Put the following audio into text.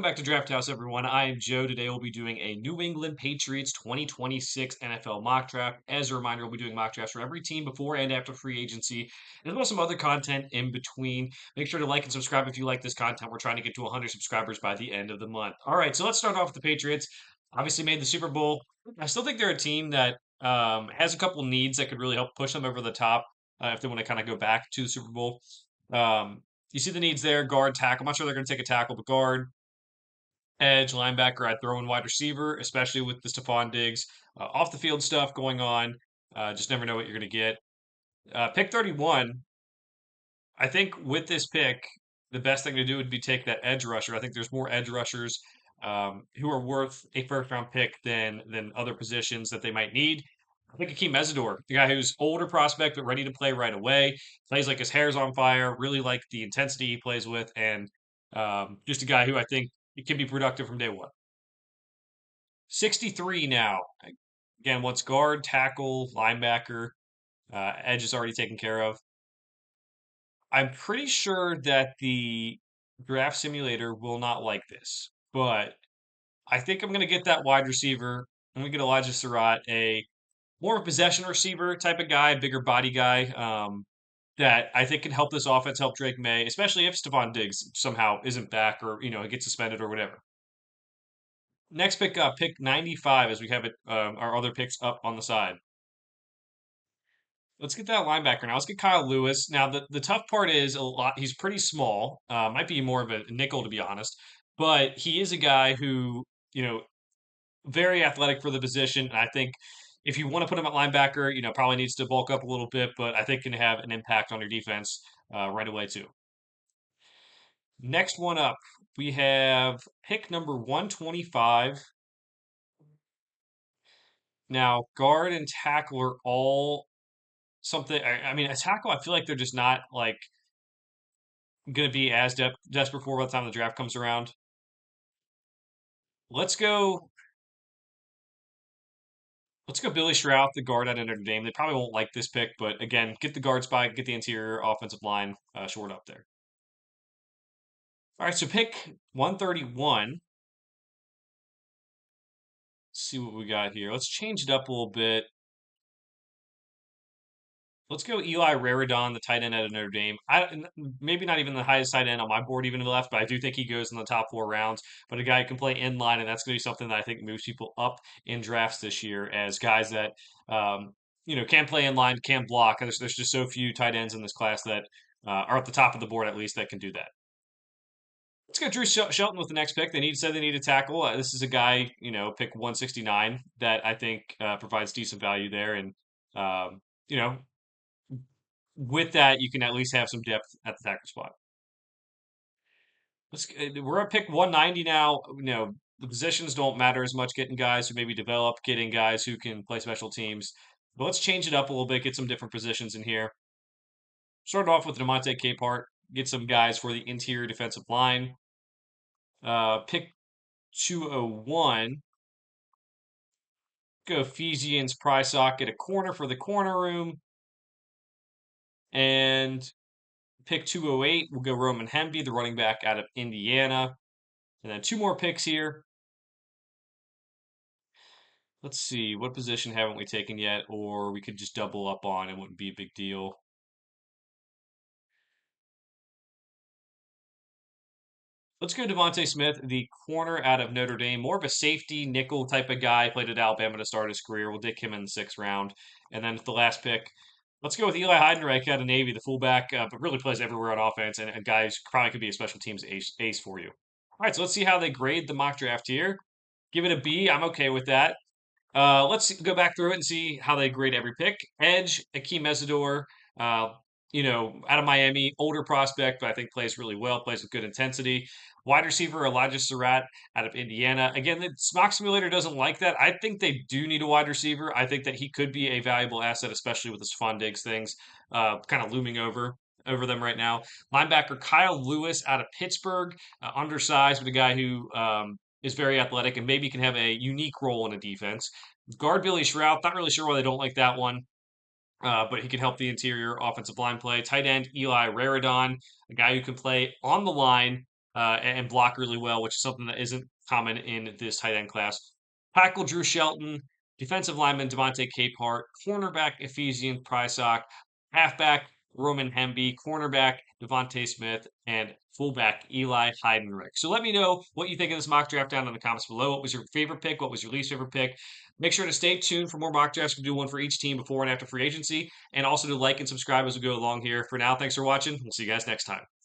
back to Draft House, everyone. I am Joe. Today we'll be doing a New England Patriots 2026 NFL mock draft. As a reminder, we'll be doing mock drafts for every team before and after free agency, as well as some other content in between. Make sure to like and subscribe if you like this content. We're trying to get to 100 subscribers by the end of the month. All right, so let's start off with the Patriots. Obviously made the Super Bowl. I still think they're a team that has a couple needs that could really help push them over the top if they want to kind of go back to the Super Bowl. Um, you see the needs there, guard, tackle. I'm not sure they're going to take a tackle, but guard, edge, linebacker. I'd throw in wide receiver, especially with the Stephon Diggs off the field stuff going on. Just never know what you're going to get. Pick 31. I think with this pick, the best thing to do would be take that edge rusher. I think there's more edge rushers who are worth a first round pick than other positions that they might need. I think Akeem Mesidor, the guy who's older prospect but ready to play right away, plays like his hair's on fire. Really like the intensity he plays with, and just a guy who I think it can be productive from day one. 63 now. Again, what's guard, tackle, linebacker, edge is already taken care of. I'm pretty sure that the draft simulator will not like this, but I think I'm going to get that wide receiver. I'm going to get Elijah Surratt, a more of a possession receiver type of guy, bigger body guy, that I think can help this offense, help Drake May, especially if Stephon Diggs somehow isn't back or gets suspended or whatever. Next pick up, pick 95, as we have it, our other picks up on the side. Let's get that linebacker now. Let's get Kyle Lewis. Now, the tough part is a lot. He's pretty small. Might be more of a nickel, to be honest. But he is a guy who, very athletic for the position. And I think if you want to put him at linebacker, probably needs to bulk up a little bit, but I think can have an impact on your defense right away, too. Next one up, we have pick number 125. Now, guard and tackle are all something. I mean, a tackle, I feel like they're just not like going to be as desperate for by the time the draft comes around. Let's go. Let's go Billy Stroud, the guard out of Notre Dame. They probably won't like this pick, but again, get the guard spot, get the interior offensive line short up there. All right, so pick 131. Let's see what we got here. Let's change it up a little bit. Let's go Eli Raridon, the tight end out of Notre Dame. Maybe not even the highest tight end on my board even left, but I do think he goes in the top 4 rounds. But a guy who can play in line, and that's going to be something that I think moves people up in drafts this year as guys that can play in line, can block. There's just so few tight ends in this class that are at the top of the board at least that can do that. Let's go Drew Shelton with the next pick. Said they need a tackle. This is a guy, pick 169 that I think provides decent value there, and you know with that, you can at least have some depth at the tackle spot. We're at pick 190 now. The positions don't matter as much. Getting guys who maybe develop, getting guys who can play special teams. But let's change it up a little bit. Get some different positions in here. Start off with Demonte Capehart. Get some guys for the interior defensive line. Pick 201. Go Ephesians Prysock. Get a corner for the corner room. And pick 208, we'll go Roman Hemby, the running back out of Indiana. And then 2 more picks here. Let's see, what position haven't we taken yet? Or we could just double up on, it wouldn't be a big deal. Let's go Devontae Smith, the corner out of Notre Dame. More of a safety nickel type of guy. Played at Alabama to start his career. We'll take him in the 6th round. And then the last pick, let's go with Eli Heidenreich out of Navy, the fullback, but really plays everywhere on offense, and guys probably could be a special teams ace for you. All right, so let's see how they grade the mock draft here. Give it a B. I'm okay with that. Let's go back through it and see how they grade every pick. Edge, Akeem Mesidor, out of Miami, older prospect, but I think plays really well, plays with good intensity. Wide receiver, Elijah Surratt out of Indiana. Again, the Smock Simulator doesn't like that. I think they do need a wide receiver. I think that he could be a valuable asset, especially with the Stephon Diggs things kind of looming over them right now. Linebacker Kyle Lewis out of Pittsburgh, undersized, but a guy who is very athletic and maybe can have a unique role in a defense. Guard Billy Stroud, not really sure why they don't like that one. But he can help the interior offensive line play. Tight end Eli Raridon, a guy who can play on the line, and block really well, which is something that isn't common in this tight end class. Tackle Drew Shelton, defensive lineman Devontae Capehart, cornerback Ephesian Prysock, halfback Roman Hemby, cornerback Devontae Smith, and fullback Eli Heidenreich. So let me know what you think of this mock draft down in the comments below. What was your favorite pick? What was your least favorite pick? Make sure to stay tuned for more mock drafts. We'll do one for each team before and after free agency, and also to like and subscribe as we go along here. For now, thanks for watching. We'll see you guys next time.